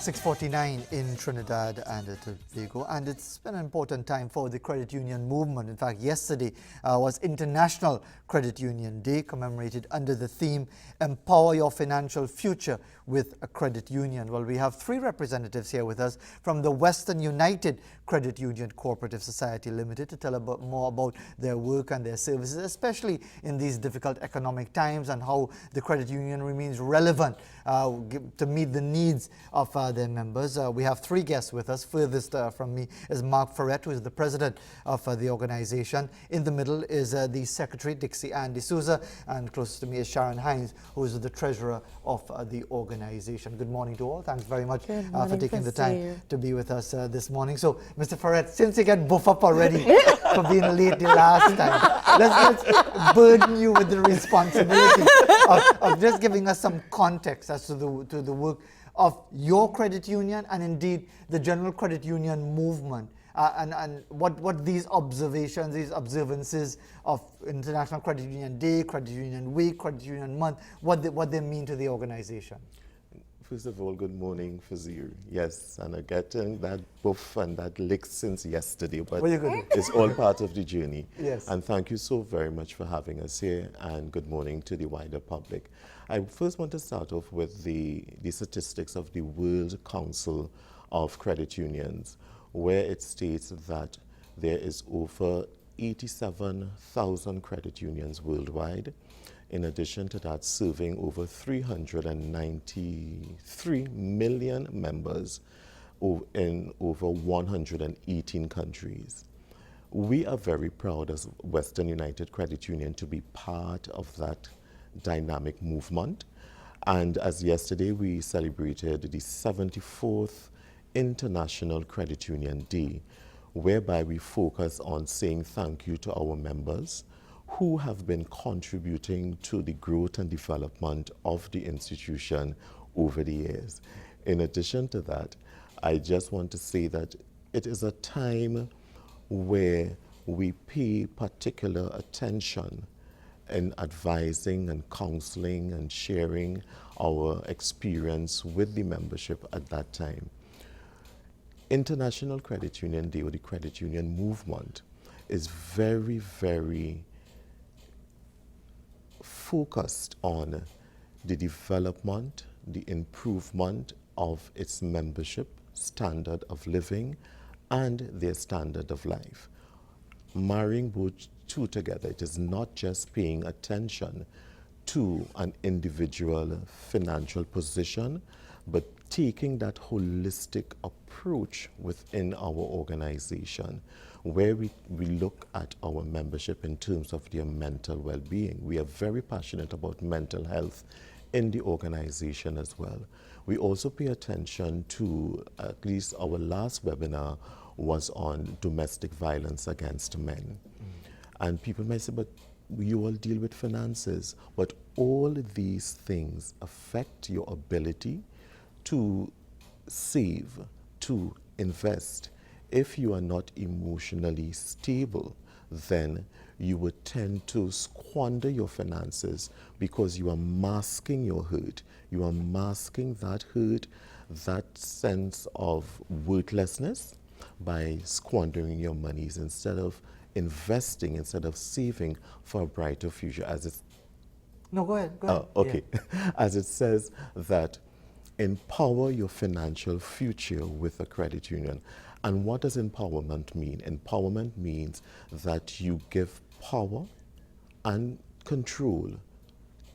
6:49 in Trinidad and Tobago, and it's been an important time for the credit union movement. In fact, yesterday was International Credit Union Day, commemorated under the theme Empower Your Financial Future with a Credit Union. Well, we have three representatives here with us from the Western United Credit Union Cooperative Society Limited to tell more about their work and their services, especially in these difficult economic times, and how the credit union remains relevant to meet the needs of their members. We have three guests with us. Furthest from me is Mark Ferret, who is the president of the organization. In the middle is the secretary, Dixie Ann D'Souza, and closest to me is Sharon Hines, who is the treasurer of the organization. Good morning to all. Thanks very much for taking the time to be with us this morning. So, Mr. Ferret, since you get buff up already for being late the last time, let's burden you with the responsibility of just giving us some context as to the work of your credit union and indeed the general credit union movement, and what these observations, these observances of International Credit Union Day, Credit Union Week, Credit Union Month, what they mean to the organization. First of all, good morning, Fazir. Yes, and I'm getting that buff and that lick since yesterday, but it's all part of the journey. Yes. And thank you so very much for having us here, and good morning to the wider public. I first want to start off with the statistics of the World Council of Credit Unions, where it states that there is over 87,000 credit unions worldwide. In addition to that, serving over 393 million members in over 118 countries. We are very proud as Western United Credit Union to be part of that dynamic movement. And as yesterday we celebrated the 74th International Credit Union Day, whereby we focus on saying thank you to our members who have been contributing to the growth and development of the institution over the years. In addition to that, I just want to say that it is a time where we pay particular attention in advising and counseling and sharing our experience with the membership at that time. International Credit Union Day, or the credit union movement, is very, very focused on the development, the improvement of its membership standard of living and their standard of life. Marrying both two together, it is not just paying attention to an individual financial position, but taking that holistic approach within our organization, where we look at our membership in terms of their mental well-being. We are very passionate about mental health in the organization as well. We also pay attention to, at least our last webinar was on domestic violence against men. And people might say, but you all deal with finances. But all these things affect your ability to save, to invest. If you are not emotionally stable, then you would tend to squander your finances because you are masking your hurt. You are masking that hurt, that sense of worthlessness by squandering your monies instead of investing, instead of saving for a brighter future. As it's No, go ahead. Go ahead. Okay. Yeah. As it says that empower your financial future with a credit union. And what does empowerment mean? Empowerment means that you give power and control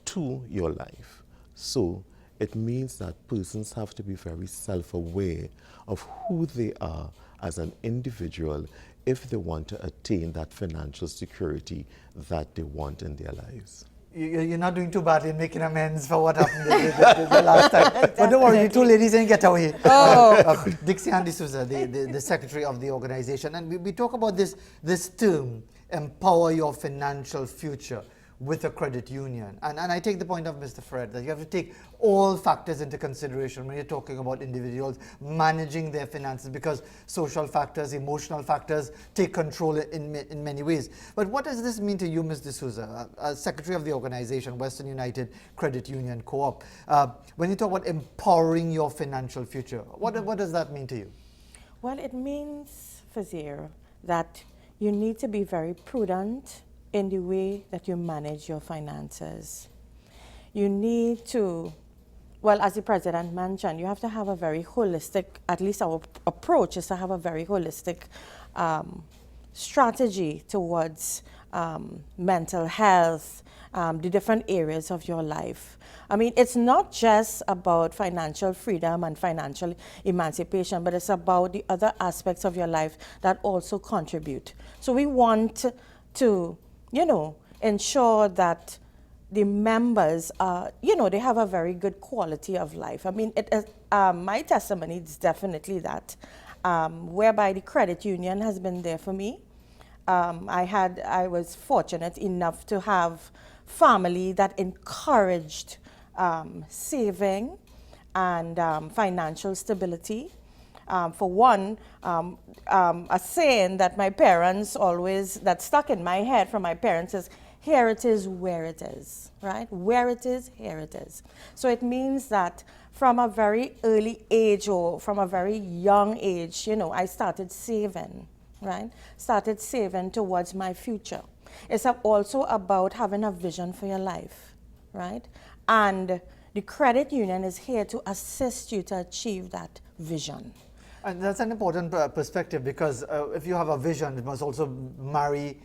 to your life. So it means that persons have to be very self-aware of who they are as an individual if they want to attain that financial security that they want in their lives. You're not doing too badly in making amends for what happened the last time. But don't worry, you two ladies ain't get away. Dixie Ann D'Souza, the secretary of the organization. And we talk about this term, empower your financial future. with a credit union. And I take the point of Mr. Fred that you have to take all factors into consideration when you're talking about individuals managing their finances, because social factors, emotional factors take control in many ways. But what does this mean to you, Ms. D'Souza, as Secretary of the organization, Western United Credit Union Co-op? When you talk about empowering your financial future, what does that mean to you? Well, it means, Fazir, that you need to be very prudent in the way that you manage your finances. You need to, well, as the President mentioned, you have to have a very holistic, at least our approach is to have a very holistic strategy towards mental health, the different areas of your life. I mean, it's not just about financial freedom and financial emancipation, but it's about the other aspects of your life that also contribute. So we want to, ensure that the members, they have a very good quality of life. I mean, my testimony is definitely that, whereby the credit union has been there for me. I was fortunate enough to have family that encouraged saving and financial stability. For one, a saying that my parents always, that stuck in my head from my parents is, here it is, where it is, right? Where it is, here it is. So it means that from a very early age or from a very young age, I started saving, right? Started saving towards my future. It's also about having a vision for your life, right? And the credit union is here to assist you to achieve that vision. And that's an important perspective, because if you have a vision, it must also marry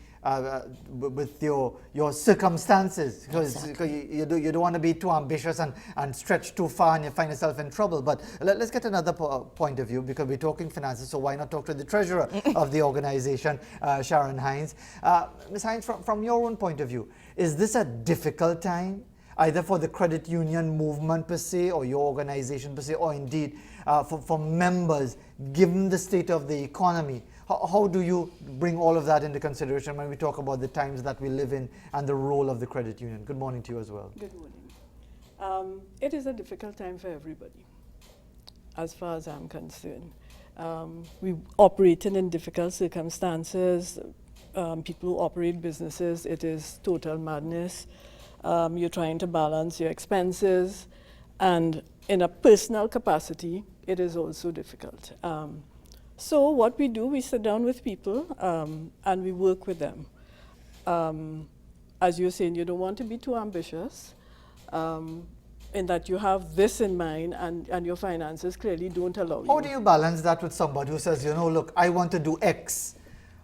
with your circumstances, because you don't want to be too ambitious and stretch too far and you find yourself in trouble. But let's get another point of view, because we're talking finances, so why not talk to the treasurer of the organization, Sharon Hines. Ms. Hines, from your own point of view, is this a difficult time, either for the credit union movement per se, or your organization per se, or indeed for members, given the state of the economy? How do you bring all of that into consideration when we talk about the times that we live in and the role of the credit union? Good morning to you as well. Good morning. It is a difficult time for everybody, as far as I'm concerned. We operating in difficult circumstances. People who operate businesses, it is total madness. You're trying to balance your expenses, and in a personal capacity, it is also difficult. So what we do, we sit down with people and we work with them. As you're saying, you don't want to be too ambitious, in that you have this in mind and your finances clearly don't allow you. How do you balance that with somebody who says, look, I want to do X,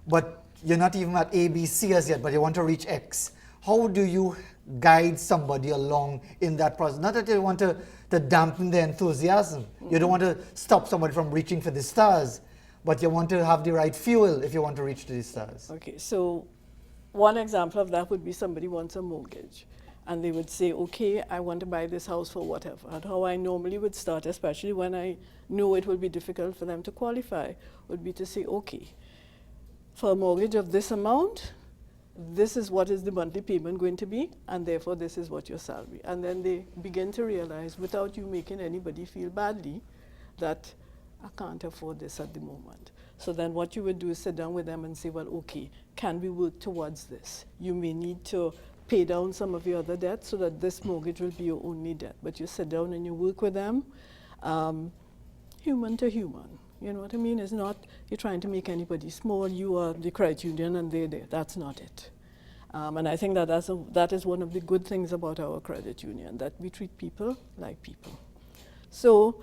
but you're not even at A, B, C as yet, but you want to reach X? How do you guide somebody along in that process? Not that you want to dampen their enthusiasm. Mm-hmm. You don't want to stop somebody from reaching for the stars, but you want to have the right fuel if you want to reach to the stars. Okay, so one example of that would be somebody wants a mortgage, and they would say, okay, I want to buy this house for whatever. And how I normally would start, especially when I know it will be difficult for them to qualify, would be to say, okay, for a mortgage of this amount, this is what is the monthly payment going to be, and therefore this is what your salary. And then they begin to realize, without you making anybody feel badly, that I can't afford this at the moment. So then what you would do is sit down with them and say, well, okay, can we work towards this? You may need to pay down some of your other debts so that this mortgage will be your only debt. But you sit down and you work with them, human to human. You know what I mean? It's not you're trying to make anybody small. You are the credit union and they're there. That's not it. And I think that that is one of the good things about our credit union, that we treat people like people. So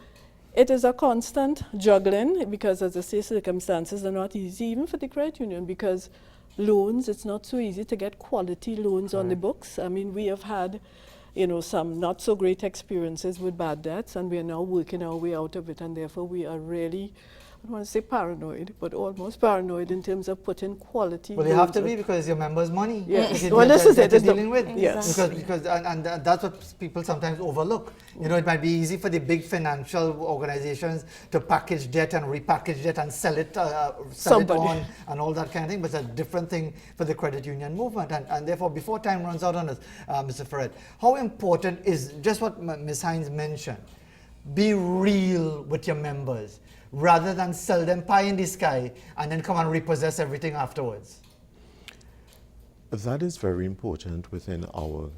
it is a constant juggling, because as I say, circumstances are not easy, even for the credit union, because loans, it's not so easy to get quality loans on the books. I mean, we have had some not so great experiences with bad debts, and we are now working our way out of it, and therefore we are really I don't want to say paranoid, but almost paranoid in terms of putting quality. Well, you have to loans be, because it's your members' money. Yes. that Well, this is that it. you're dealing with. Yes. And that's what people sometimes overlook. You know, it might be easy for the big financial organizations to package debt and repackage debt and sell it on and all that kind of thing, but it's a different thing for the credit union movement. And therefore, before time runs out on us, Mr. Ferret, how important is just what Ms. Hines mentioned? Be real with your members, rather than sell them pie in the sky and then come and repossess everything afterwards. That is very important within our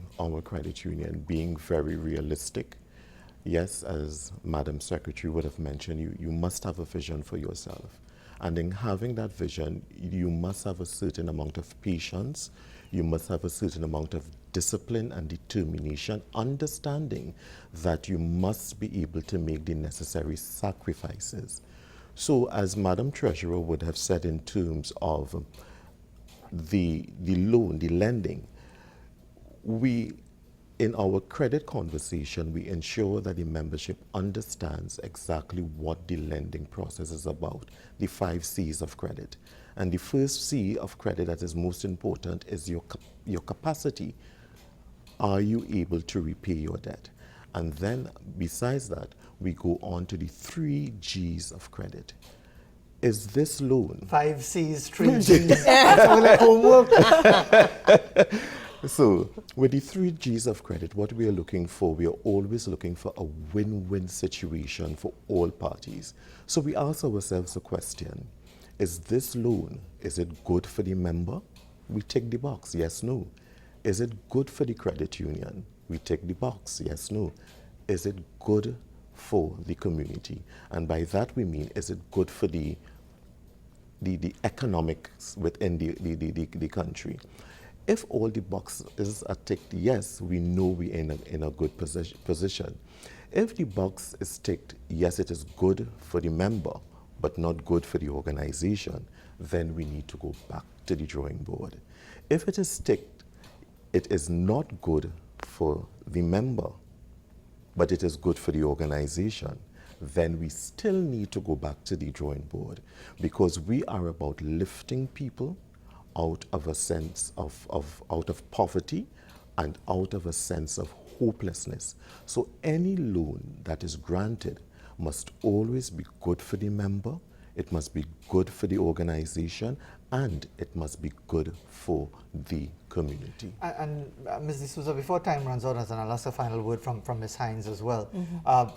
credit union, being very realistic. Yes, as Madam Secretary would have mentioned, you must have a vision for yourself. And in having that vision, you must have a certain amount of patience, you must have a certain amount of discipline and determination, understanding that you must be able to make the necessary sacrifices. So as Madam Treasurer would have said in terms of the loan, the lending, in our credit conversation, we ensure that the membership understands exactly what the lending process is about, the 5 C's of credit. And the first C of credit that is most important is your capacity. Are you able to repay your debt? And then besides that, we go on to the 3 G's of credit. Is this loan? 5 C's, 3 G's. That's all like homework. So with the 3 G's of credit, what we are looking for, we are always looking for a win-win situation for all parties. So we ask ourselves the question, is this loan, is it good for the member? We tick the box, yes, no. Is it good for the credit union? We tick the box, yes, no. Is it good for the community? And by that we mean, is it good for the economics within the country? If all the boxes are ticked yes, we know we're in a good position. If the box is ticked yes, it is good for the member, but not good for the organization, then we need to go back to the drawing board. If it is ticked, it is not good for the member, but it is good for the organization, then we still need to go back to the drawing board, because we are about lifting people out of a sense out of poverty and out of a sense of hopelessness. So any loan that is granted must always be good for the member, it must be good for the organization, and it must be good for the community. And Ms. D'Souza, before time runs out, and I'll ask a final word from Ms. Hines as well.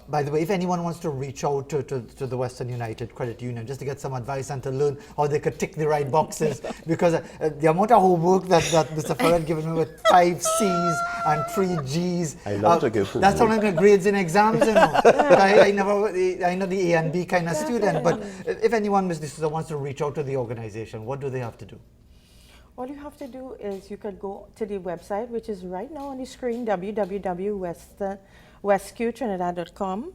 By the way, if anyone wants to reach out to the Western United Credit Union just to get some advice and to learn how they could tick the right boxes, because the amount of homework that Mr. Ferret given me with 5 C's and 3 G's. I love to give homework. That's how like grades in exams, you know. I know the A and B kind of student, but if anyone, Ms. D'Souza, wants to reach out to the organization, what do they have to do? All you have to do is you could go to the website, which is right now on the screen, www.wescutrinidad.com,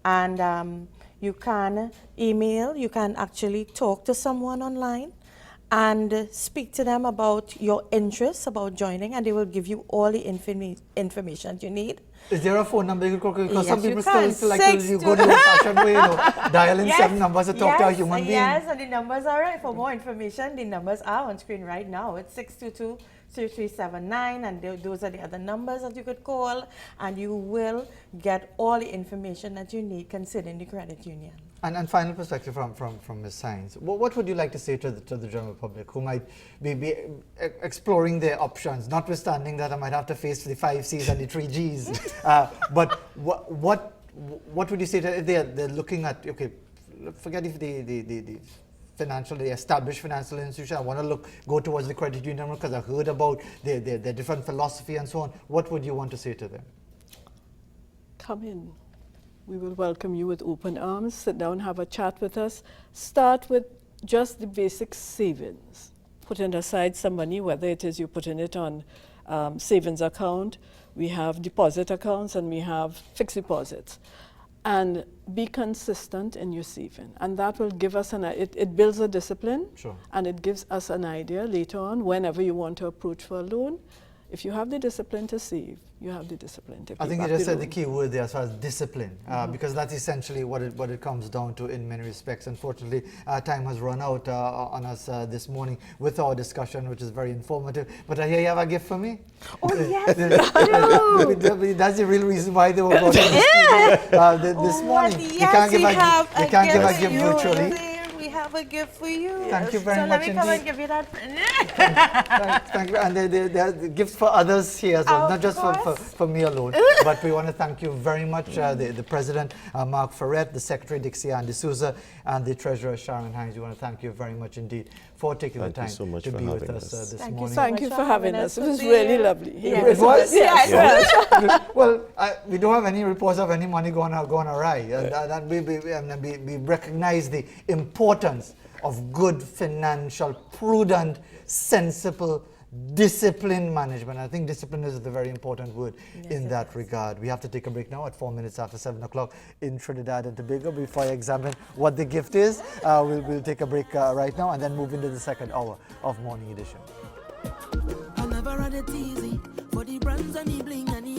and you can email, you can actually talk to someone online and speak to them about your interests, about joining, and they will give you all the information you need. Is there a phone number you could call? Because Yes, some people you can. still like to you go the old-fashioned way, you know, dialing 7 numbers to talk to a human being. Yes, and the numbers are right. For more information, the numbers are on screen right now. It's 622-3379, and those are the other numbers that you could call, and you will get all the information that you need concerning the credit union. And final perspective from Ms. Hines. What would you like to say to the general public who might be exploring their options, notwithstanding that I might have to face the 5 C's and the 3 G's? But what would you say to if they're looking at, okay, forget if the established financial institution, I want to go towards the credit union because I heard about their different philosophy and so on. What would you want to say to them? Come in. We will welcome you with open arms. Sit down, have a chat with us. Start with just the basic savings. Putting aside some money, whether it is you putting it on savings account, we have deposit accounts, and we have fixed deposits. And be consistent in your saving. And that will give us it builds a discipline. Sure. And it gives us an idea later on, whenever you want to approach for a loan. if you have the discipline to save, you have the discipline to pay I think you back just said the loan. key word there as far as discipline, because that's essentially what it comes down to in many respects. Unfortunately, time has run out on us this morning with our discussion, which is very informative. But I hear you have a gift for me. Oh, yes, That's the real reason why they were brought in this morning. Yes, You can't give we a have gift. You can't give a for gift you. virtually. We have a gift for you. Thank you very so much let me come and indeed. give you that. Thank you. And there are gifts for others here as well, Of not just course. for me alone. But we want to thank you very much, the President, Mark Ferret, the Secretary, Dixie-Ann D'Souza, and the Treasurer, Sharon Hines. We want to thank you very much indeed for taking Thank the you time so much to for be with having us us. this Thank you morning. so Thank much you for for having having us. us It was today. really lovely. Yes. It was? Yes. Well, we don't have any reports of any money going awry. And we recognize the importance of good financial, prudent, sensible, disciplined management. I think discipline is the very important word in that regard. We have to take a break now at 4 minutes after 7 o'clock in Trinidad and Tobago. Before I examine what the gift is, we'll take a break right now and then move into the second hour of Morning Edition. I never had it easy for the brands and the bling and the